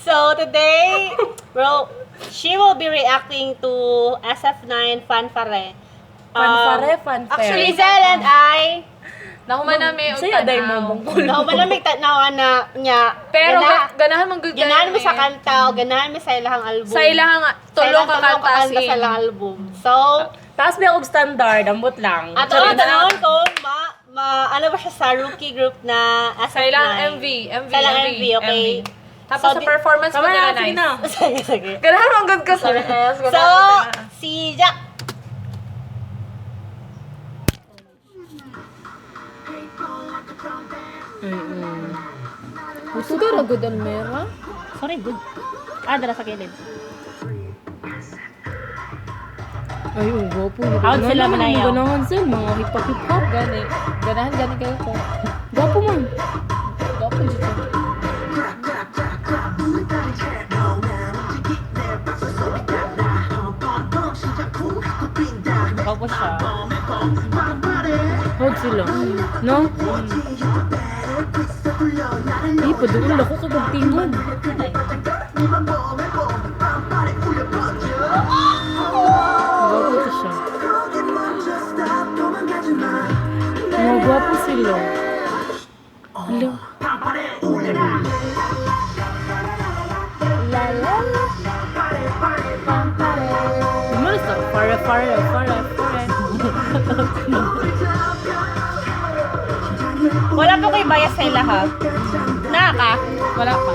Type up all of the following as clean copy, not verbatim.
So today, she will be reacting to SF9 Fanfare. Fanfare. Actually, Zel and I, Nakuman namin yung Saya day tanaw. mo mong no, malamig tanaw na niya. Pero ganahan mong good ganahan mo sa kanta o ganahan mo sa ilahang album. Sa ilahang tulong ka kanta sa ilang album. So, taas ba og standard, ambot lang. ato ang tanawon ko, ano ba siya sa rookie group na SF9? Sa ilang MV. Sa ilang MV, okay. Tapos sa performance mo nila sige nice. na. Sige. Ganahan mong good ka sa S. So, si Jack. Gusto ka ra good Almera? Sorry, good. Dala sa kilid. Ay, gwapo. Out sila manayaw. Ganahan sila, mga hip-hop. Gani. Ganahan kayo ko. Gwapo man. Gwapo dito. Bago siya. Hod sila. No? Ay, padoon ako kagagtingon. Gwapo to siya. Mga gwapo sila. Hala. Malas ako. Fare. Wala pa ko'y bias sa ila, ha? Naka? Wala pa.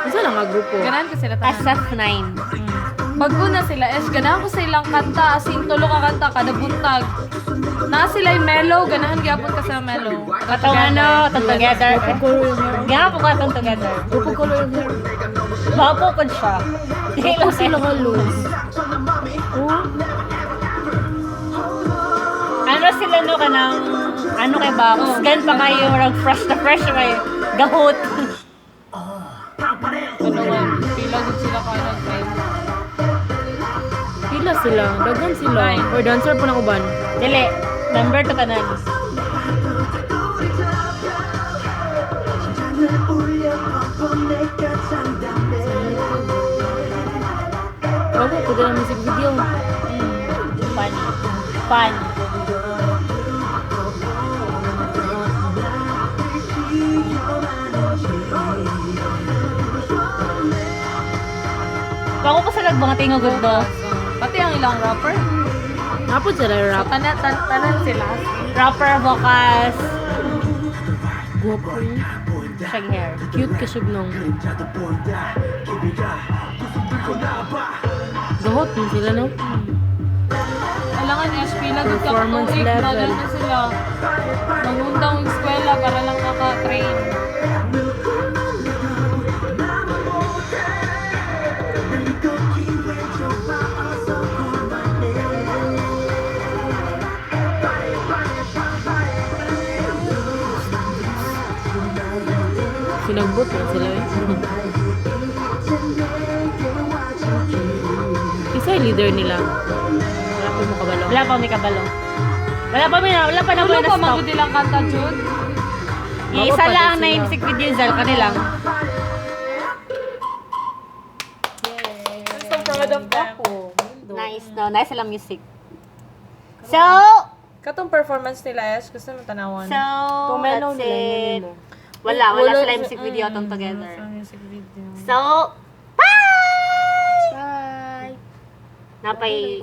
Isa lang nga grupo. Ganahan ko sila tanan. SF9. Bago na sila, ganahan ko sa ilang kanta, asing tulo ka kanta, kada buntag. Na sila yung mellow, ganahan gyapon ka sa mellow. Katong ano, itong together. Color yung hair. Nga po ka itong together. Grupo color yung hair. Bago ko siya. Hindi Ito lang sila nga loose. Oh. Ano sila no ka ng, ano kay ba? Gan pa kayo, fresh na fresh may gahot. Ano nga, pila good sila kaya nag-time. Pila sila. Dagan sila. Or dancer po ng uban. Dili, number to kanan. Bago ko din ang music video. Fun. Bago pa sa mga tingogod do. Pati ang ilang rapper. Napod sila rap. Tanan sila. Rapper, vocals, Guwapo. shag hair. Cute ka siya nung. Gahot din sila no? Kailangan niya, pila good ka Performance tuig, level. bagal na sila. Mangundang eskwela para lang maka-train. Sinagbot na sila eh. Isa yung leader nila. Wala po mo kabalo. Wala pa may kabalo. Wala pa na Tulo na pa stop. magudi lang kanta, Jud. Isa Bago pa lang din na sila. yung music video Zal kanilang. So proud of ako. Nice, no? Nice lang music. So, Katong performance nila, gusto mo tanawan. Tumelo that's nila it. yun. Wala Wala sila sa- music video atong together. Sa music video. So, bye! Bye! Napay